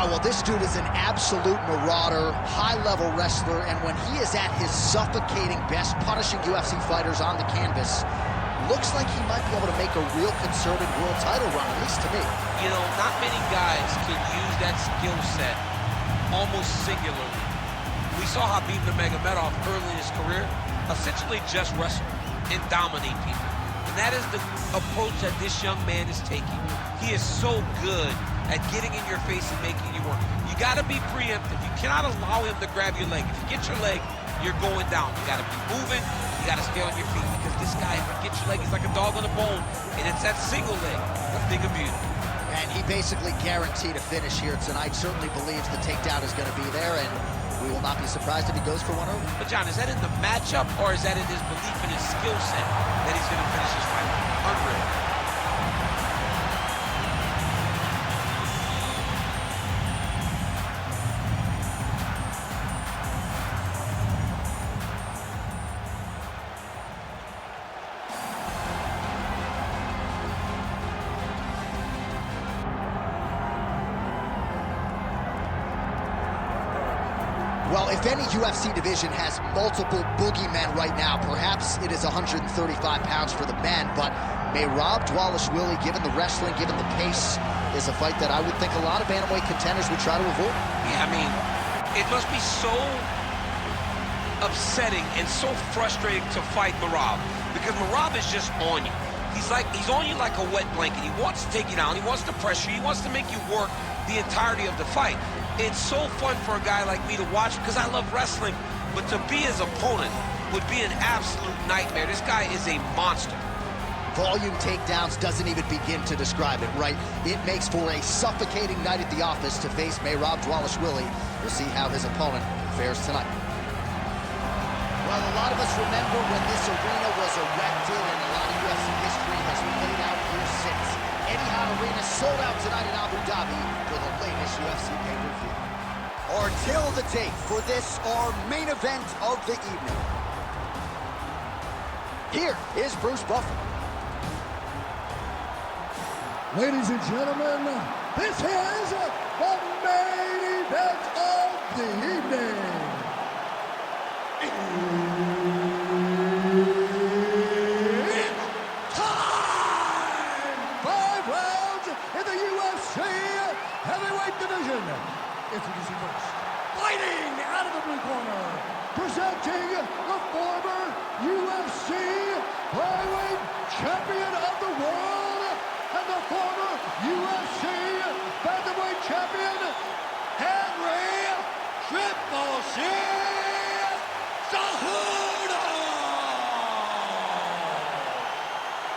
Oh, well, this dude is an absolute marauder, high-level wrestler, and when he is at his suffocating best, punishing UFC fighters on the canvas, looks like he might be able to make a real concerted world title run, at least to me. You know, not many guys can use that skill set almost singularly. We saw Khabib Nurmagomedov early in his career essentially just wrestle and dominate people. And that is the approach that this young man is taking. He is so good at getting in your face and making you work. You got to be preemptive. You cannot allow him to grab your leg. If you get your leg, you're going down. You got to be moving. You got to stay on your feet because this guy, if you get your leg, he's like a dog on a bone, and it's that single leg, a thing of beauty. And he basically guaranteed a finish here tonight. Certainly believes the takedown is going to be there, and we will not be surprised if he goes for one over. But John, is that in the matchup, or is that in his belief in his skill set that he's going to finish his fight? Unreal. Well, if any UFC division has multiple boogeymen right now, perhaps it is 135 pounds for the men, but Merab Dvalishvili, given the wrestling, given the pace, is a fight that I would think a lot of bantamweight contenders would try to avoid. Yeah, I mean, it must be so upsetting and so frustrating to fight Merab, because Merab is just on you. He's on you like a wet blanket. He wants to take you down. He wants to pressure you. He wants to make you work the entirety of the fight. It's so fun for a guy like me to watch because I love wrestling, but to be his opponent would be an absolute nightmare. This guy is a monster. Volume takedowns doesn't even begin to describe it, right? It makes for a suffocating night at the office to face Merab Dvalishvili. We'll see how his opponent fares tonight. Well, a lot of us remember when this arena was erected, and a lot of UFC history has played out here since. Etihad Arena sold out tonight in Abu Dhabi for the latest UFC pay-per-view. Our till the tape for this, our main event of the evening. Here is Bruce Buffer. Ladies and gentlemen, this is the main event of the evening. It's time! 5 rounds in the UFC heavyweight division. Introducing first, fighting out of the blue corner, presenting the former UFC flyweight champion of the world and the former UFC bantamweight champion, Henry Triple C Cejudo!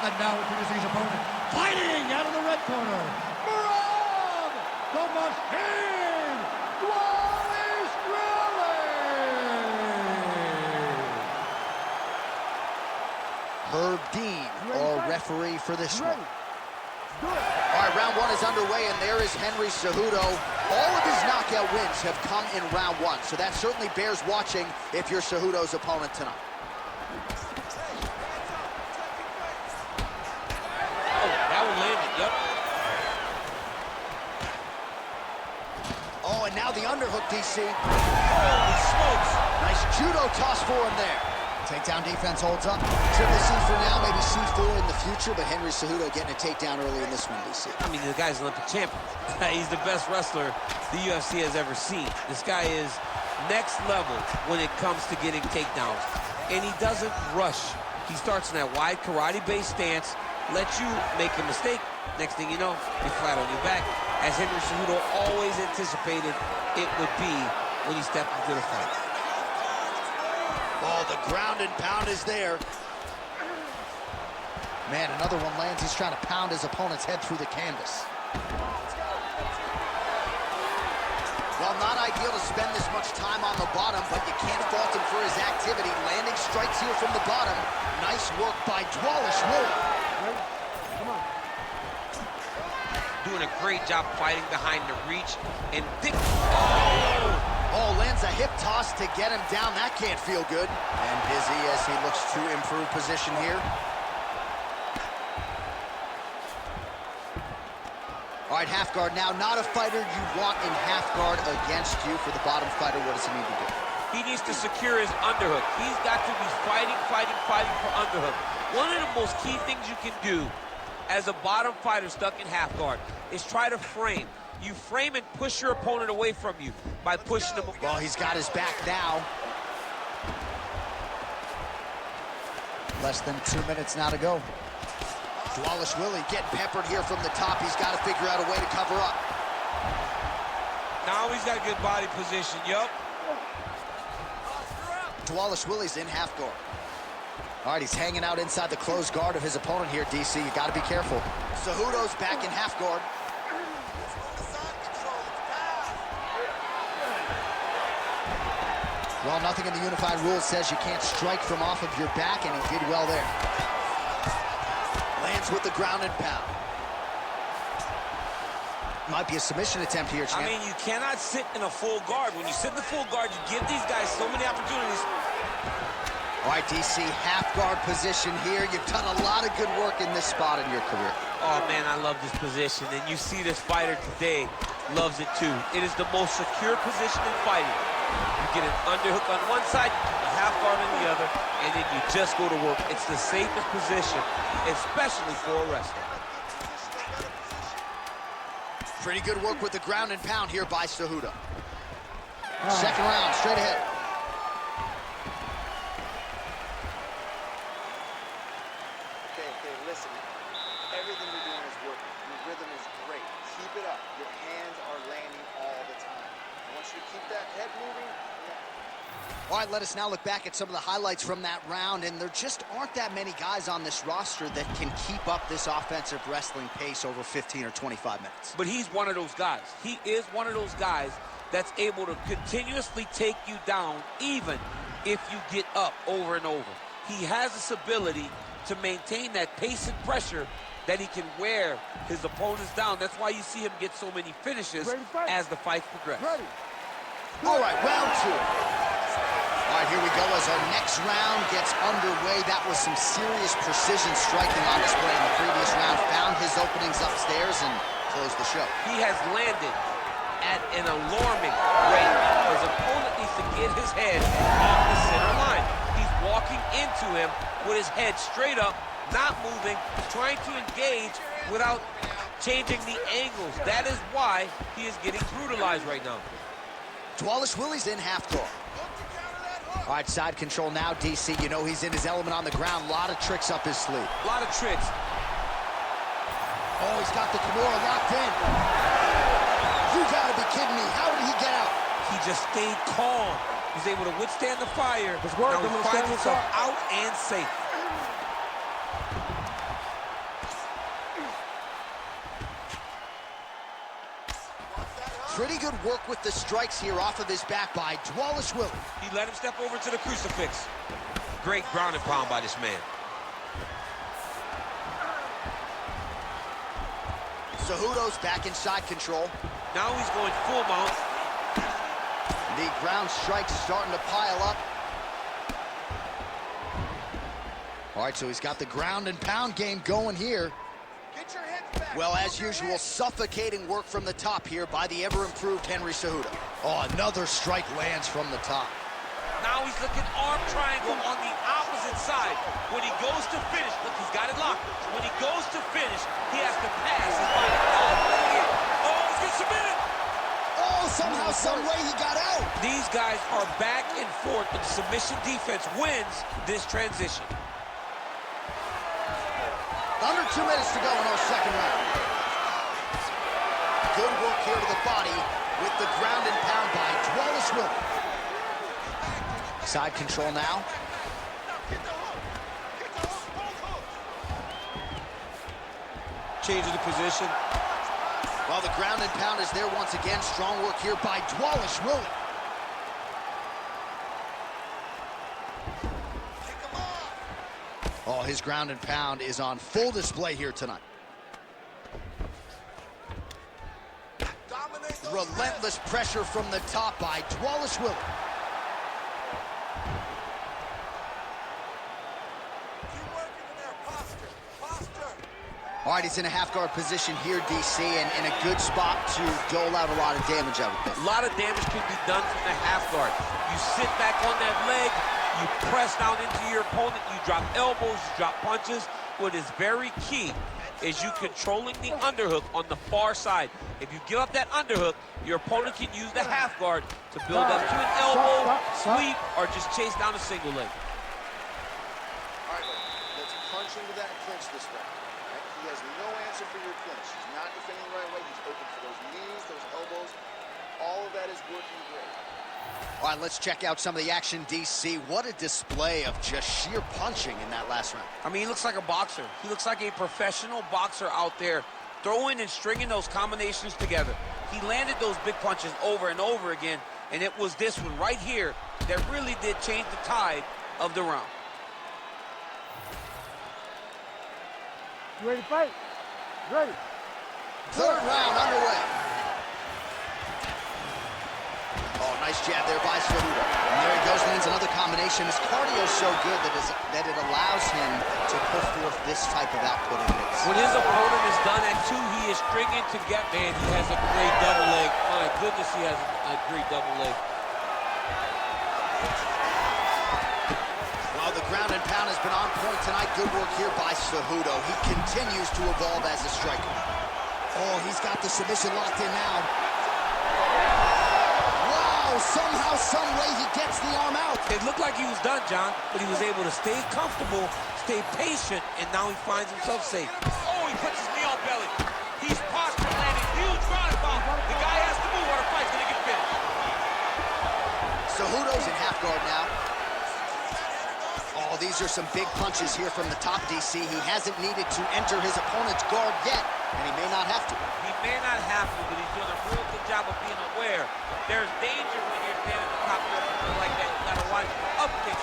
And now introducing his opponent, fighting out of the red corner, Merab, the Machine, Dvalishvili! Herb Dean, our referee for this one. All right, round one is underway, and there is Henry Cejudo. All of his knockout wins have come in round one, so that certainly bears watching if you're Cejudo's opponent tonight. Oh, that one landed, yep. Oh, and now the underhook, DC. Holy smokes! Nice judo toss for him there. Takedown defense holds up. Triple C for now, maybe C4 in the future, but Henry Cejudo getting a takedown early in this one, DC. I mean, the guy's Olympic champion. He's the best wrestler the UFC has ever seen. This guy is next level when it comes to getting takedowns. And he doesn't rush. He starts in that wide karate-based stance, lets you make a mistake. Next thing you know, you're flat on your back. As Henry Cejudo always anticipated it would be when he stepped into the fight. Oh, the ground and pound is there. Man, another one lands. He's trying to pound his opponent's head through the canvas. Well, not ideal to spend this much time on the bottom, but you can't fault him for his activity. Landing strikes here from the bottom. Nice work by Dvalishvili. Come on. Doing a great job fighting behind the reach. And Oh, lands a hip toss to get him down. That can't feel good. And busy as he looks to improve position here. All right, half guard now. Not a fighter you want in half guard against you. For the bottom fighter, what does he need to do? He needs to secure his underhook. He's got to be fighting for underhook. One of the most key things you can do as a bottom fighter stuck in half guard is try to frame. You frame and push your opponent away from you by pushing him. Well, he's got his back now. Less than 2 minutes now to go. Dvalishvili getting peppered here from the top. He's got to figure out a way to cover up. Now he's got good body position, yup. Dvalishvili's in half guard. All right, he's hanging out inside the closed guard of his opponent here, DC. You got to be careful. Cejudo's back in half guard. Well, nothing in the unified rules says you can't strike from off of your back, and he did well there. Lands with the ground and pound. Might be a submission attempt here, champ. I mean, you cannot sit in a full guard. When you sit in the full guard, you give these guys so many opportunities. All right, DC, half guard position here. You've done a lot of good work in this spot in your career. Oh, man, I love this position. And you see this fighter today loves it, too. It is the most secure position in fighting. You get an underhook on one side, a half guard on the other, and then you just go to work. It's the safest position, especially for a wrestler. Pretty good work with the ground and pound here by Cejudo. Second round, straight ahead. Okay, listen. Everything you're doing is working. Your rhythm is great. Keep it up. Your hands are landing all the time. I want you to keep that head moving. All right, let us now look back at some of the highlights from that round, and there just aren't that many guys on this roster that can keep up this offensive wrestling pace over 15 or 25 minutes. But he's one of those guys. He is one of those guys that's able to continuously take you down even if you get up over and over. He has this ability to maintain that pace and pressure that he can wear his opponents down. That's why you see him get so many finishes as the fights progress. All right, round two. All right, here we go as our next round gets underway. That was some serious precision striking on display in the previous round. Found his openings upstairs and closed the show. He has landed at an alarming rate. His opponent needs to get his head off the center line. He's walking into him with his head straight up, not moving, trying to engage without changing the angles. That is why he is getting brutalized right now. Dvalishvili's in half guard. All right, side control now, DC. You know he's in his element on the ground. A lot of tricks up his sleeve. A lot of tricks. Oh, he's got the Kimura locked in. You gotta be kidding me. How did he get out? He just stayed calm. He's able to withstand the fire. It's working. Now he finds himself out and safe. Pretty good work with the strikes here off of his back by Dvalishvili. He let him step over to the crucifix. Great ground and pound by this man. Cejudo's back in side control. Now he's going full mount. The ground strikes starting to pile up. All right, so he's got the ground and pound game going here. Get your heads back. Well, as usual, suffocating work from the top here by the ever-improved Henry Cejudo. Oh, another strike lands from the top. Now he's looking arm triangle on the opposite side. When he goes to finish, look, he's got it locked. When he goes to finish, he has to pass his body all the way in. Oh, he's getting submitted. Oh, somehow, some way he got out. These guys are back and forth, but the submission defense wins this transition. Under 2 minutes to go in our second round. Good work here to the body with the ground and pound by Dvalishvili. Side control now. Changing the position. Well, the ground and pound is there once again. Strong work here by Dvalishvili. Oh, his ground and pound is on full display here tonight. Relentless pressure from the top by Dvalishvili. All right, he's in a half-guard position here, DC, and in a good spot to dole out a lot of damage, I would think. A lot of damage can be done from the half guard. You sit back on that leg, you press down into your opponent, you drop elbows, you drop punches. What is very key is you controlling the underhook on the far side. If you give up that underhook, your opponent can use the half guard to build up to an elbow, sweep, or just chase down a single leg. All right, let's punch into that clinch this round. Right? He has no answer for your clinch. He's not defending the right way. He's open for those knees, those elbows. All of that is working great. All right, let's check out some of the action, DC. What a display of just sheer punching in that last round. I mean, he looks like a boxer. He looks like a professional boxer out there, throwing and stringing those combinations together. He landed those big punches over and over again, and it was this one right here that really did change the tide of the round. You ready to fight? Ready. Third round underway. Oh, nice jab there by Cejudo. And there he goes, lands another combination. His cardio is so good that it allows him to put forth this type of output in this. When his opponent is done at 2, he is stringing to get, man, he has a great double leg. My goodness, he has a great double leg. While the ground and pound has been on point tonight, good work here by Cejudo. He continues to evolve as a striker. Oh, he's got the submission locked in now. Somehow, some way, he gets the arm out. It looked like he was done, John, but he was able to stay comfortable, stay patient, and now he finds himself safe. Oh, he puts his knee on belly. He's posture landing, huge ground and pound. The guy has to move or the fight's gonna get finished. Cejudo's in half guard now. Oh, these are some big punches here from the top, DC. He hasn't needed to enter his opponent's guard yet, and he may not have to. He may not have to, but he's doing a real good job of being aware. There's danger when you're standing at the top of your opponent like that. You gotta watch up kick.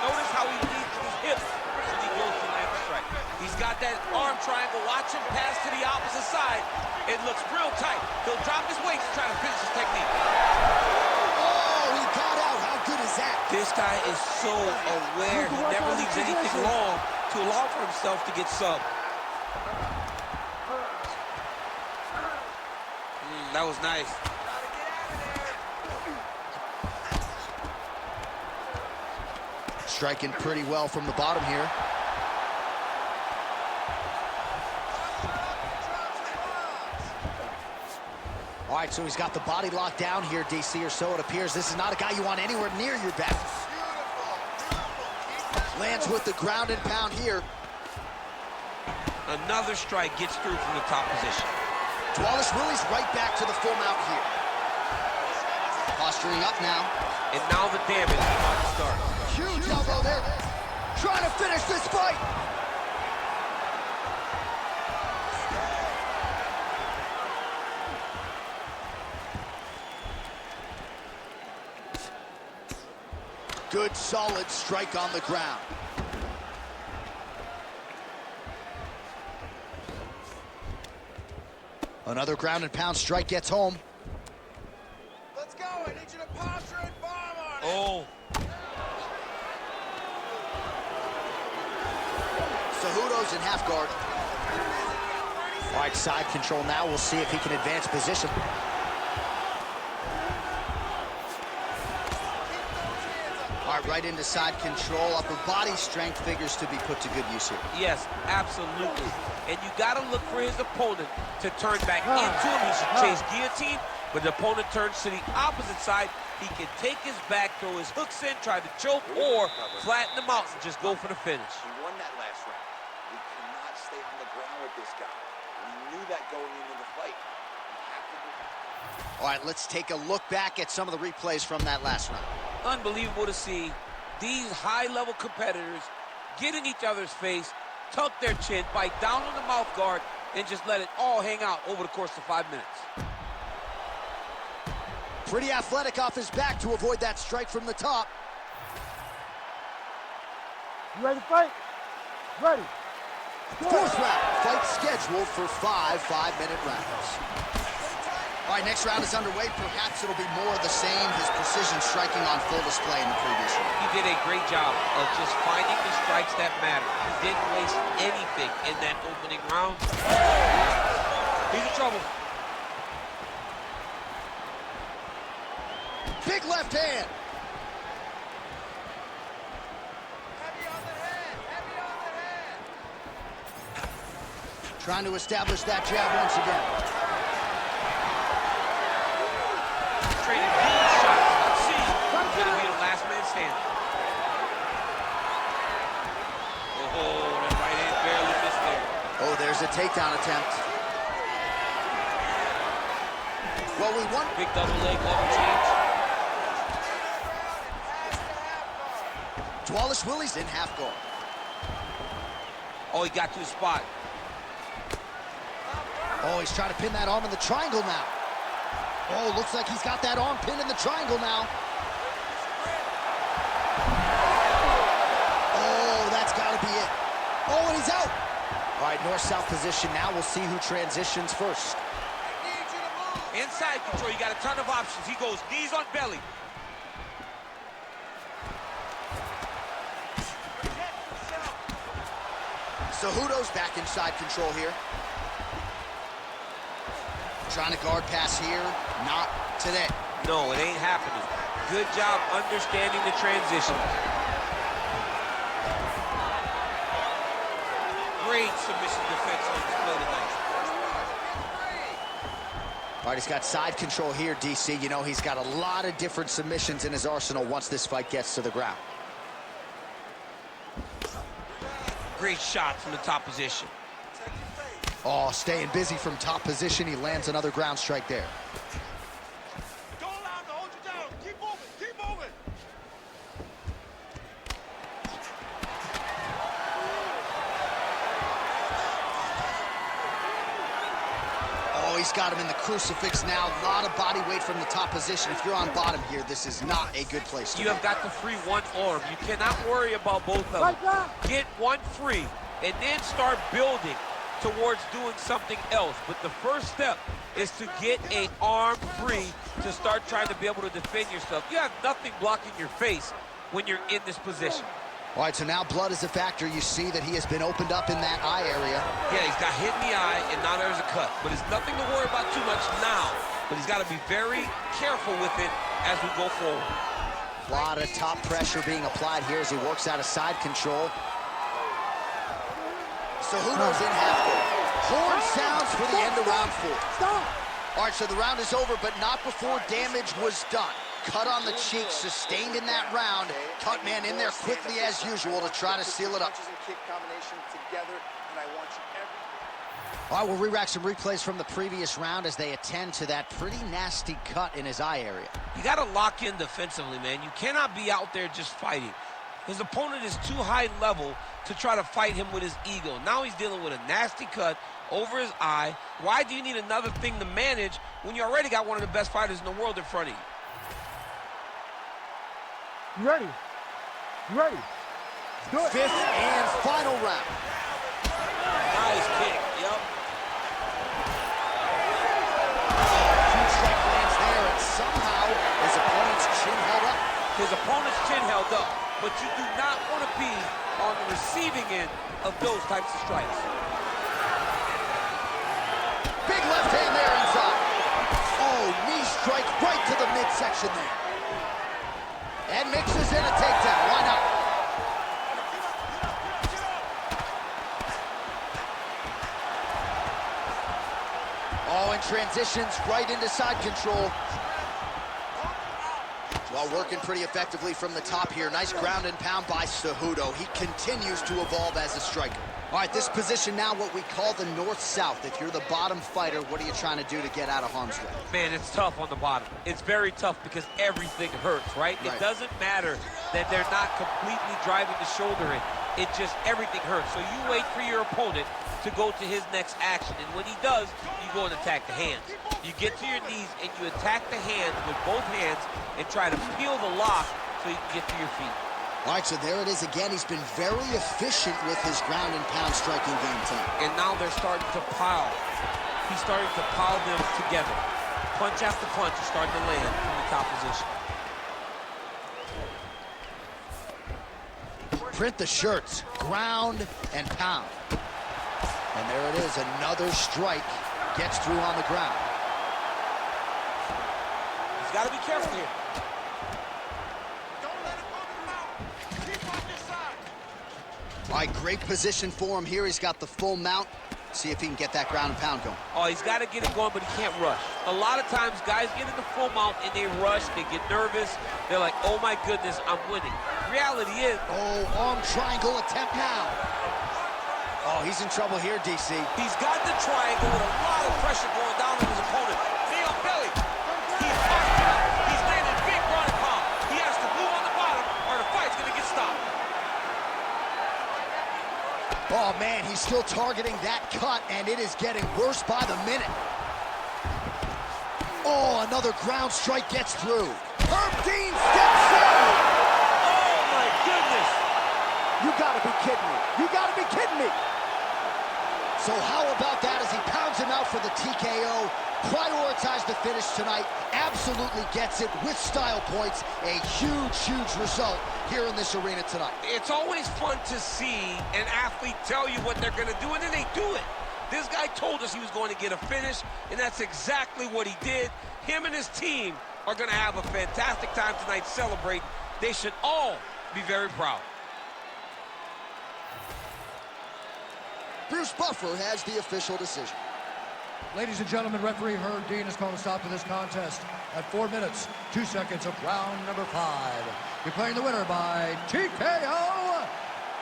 Notice how he leads with his hips when he goes to land the strike. He's got that arm triangle. Watch him pass to the opposite side. It looks real tight. He'll drop his weight to try to finish his technique. Oh, he got out. How good is that? This guy is so aware. He never leaves anything wrong to allow for himself to get subbed. That was nice. Striking pretty well from the bottom here. All right, so he's got the body locked down here, DC, or so it appears. This is not a guy you want anywhere near your back. Lands with the ground and pound here. Another strike gets through from the top position. Dvalishvili's right back to the full mount here. Posturing up now. And now the damage is about to start. Huge elbow there. Trying to finish this fight. Good, solid strike on the ground. Another ground and pound strike gets home. Let's go. I need you to posture and bomb on it. Oh. Cejudo's in half guard. All right, side control now. We'll see if he can advance position. All right, right into side control. Upper body strength figures to be put to good use here. Yes, absolutely. And you got to look for his opponent to turn back into him. He should chase guillotine, but the opponent turns to the opposite side. He can take his back, throw his hooks in, try to choke, or flatten him out and just go for the finish. We won that last round. We cannot stay on the ground with this guy. We knew that going into the fight. We have to do. All right, let's take a look back at some of the replays from that last round. Unbelievable to see these high-level competitors get in each other's face, tuck their chin, bite down on the mouth guard, and just let it all hang out over the course of 5 minutes. Pretty athletic off his back to avoid that strike from the top. You ready to fight? Ready. Fourth round, fight scheduled for 5 5-minute rounds. All right, next round is underway. Perhaps it'll be more of the same. His precision striking on full display in the previous round. He did a great job of just finding the strikes that matter. He didn't waste anything in that opening round. He's in trouble. Big left hand. Heavy on the head, heavy on the head. Trying to establish that jab once again. Trading big shots. Let's see who's going to be the last man standing. Oh, that right hand barely missed there. Oh, there's a takedown attempt. Well, we won. Big double leg level change. Dvalishvili's in half guard. Oh, he got to the spot. Oh, he's trying to pin that arm in the triangle now. Oh, looks like he's got that arm pinned in the triangle now. Oh, that's got to be it. Oh, and he's out. All right, north-south position now. We'll see who transitions first. Inside control, you got a ton of options. He goes knees on belly. Cejudo's back inside control here. Trying to guard pass here. Not today. No, it ain't happening. Good job understanding the transition. Great submission defense on display tonight. All right, he's got side control here, DC. You know, he's got a lot of different submissions in his arsenal once this fight gets to the ground. Great shot from the top position. Oh, staying busy from top position. He lands another ground strike there. Don't allow him to hold you down. Keep moving, keep moving. Oh, he's got him in the crucifix now. A lot of body weight from the top position. If you're on bottom here, this is not a good place to be. You have got to free one arm. You cannot worry about both of them. Get one free and then start building towards doing something else. But the first step is to get an arm free to start trying to be able to defend yourself. You have nothing blocking your face when you're in this position. All right, so now blood is a factor. You see that he has been opened up in that eye area. Yeah, he's got hit in the eye, and now there's a cut. But it's nothing to worry about too much now. But he's got to be very careful with it as we go forward. A lot of top pressure being applied here as he works out of side control. Cejudo's in half guard. Horn sounds for the end of round 4. Stop! All right, so the round is over, but not before damage was done. Cut on the cheek, sustained in that round. Cut man in there quickly as usual to try to seal it up. Punches and kick combination together, and I want you every... All right, we'll re-rack some replays from the previous round as they attend to that pretty nasty cut in his eye area. You got to lock in defensively, man. You cannot be out there just fighting. His opponent is too high level to try to fight him with his ego. Now he's dealing with a nasty cut over his eye. Why do you need another thing to manage when you already got one of the best fighters in the world in front of you? You ready? You ready? Do it. 5th and final round. Nice kick, yep. Huge strike lands there, and somehow his opponent's chin held up. His opponent's chin held up, but you do not want to be on the receiving end of those types of strikes. Big left hand there inside. Oh, knee strike right to the midsection there. And mixes in a takedown. Why not? Oh, and transitions right into side control. Well, working pretty effectively from the top here. Nice ground and pound by Cejudo. He continues to evolve as a striker. All right, this position now what we call the north-south. If you're the bottom fighter, what are you trying to do to get out of harm's way? Man, it's tough on the bottom. It's very tough because everything hurts, right? It doesn't matter that they're not completely driving the shoulder in. It just, everything hurts. So you wait for your opponent to go to his next action. And when he does, you go and attack the hands. You get to your knees and you attack the hands with both hands and try to peel the lock so you can get to your feet. All right, so there it is again. He's been very efficient with his ground and pound striking game tonight. And now they're starting to pile. He's starting to pile them together. Punch after punch is starting to land from the top position. Print the shirts, ground and pound. And there it is, another strike gets through on the ground. He's got to be careful here. Don't let him go to the mount. Keep on this side. All right, great position for him here. He's got the full mount. See if he can get that ground and pound going. Oh, he's got to get it going, but he can't rush. A lot of times, guys get in the full mount and they rush, they get nervous. They're like, oh my goodness, I'm winning. Reality is... Oh, arm triangle attempt now. Oh, he's in trouble here, DC. He's got the triangle with a lot of pressure going down on his opponent. Knee on belly. He's marked it up. He's landing big ground and pound. He has to move on the bottom or the fight's going to get stopped. Oh, man, he's still targeting that cut, and it is getting worse by the minute. Oh, another ground strike gets through. Herb Dean steps in. Oh, my goodness. You gotta be kidding me. You gotta be kidding me. So how about that as he pounds him out for the TKO? Prioritize the finish tonight. Absolutely gets it with style points. A huge, huge result here in this arena tonight. It's always fun to see an athlete tell you what they're going to do, and then they do it. This guy told us he was going to get a finish, and that's exactly what he did. Him and his team are going to have a fantastic time tonight celebrating. They should all be very proud. Bruce Buffer has the official decision. Ladies and gentlemen, referee Herb Dean has called a stop to this contest at 4 minutes, 2 seconds of round number 5. Declaring the winner by TKO,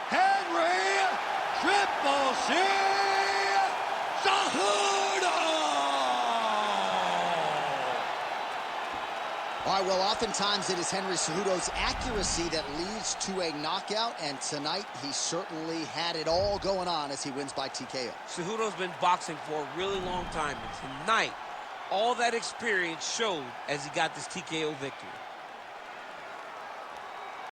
Henry Triple C Cejudo! All right, well, oftentimes it is Henry Cejudo's accuracy that leads to a knockout, and tonight he certainly had it all going on as he wins by TKO. Cejudo's been boxing for a really long time, and tonight, all that experience showed as he got this TKO victory.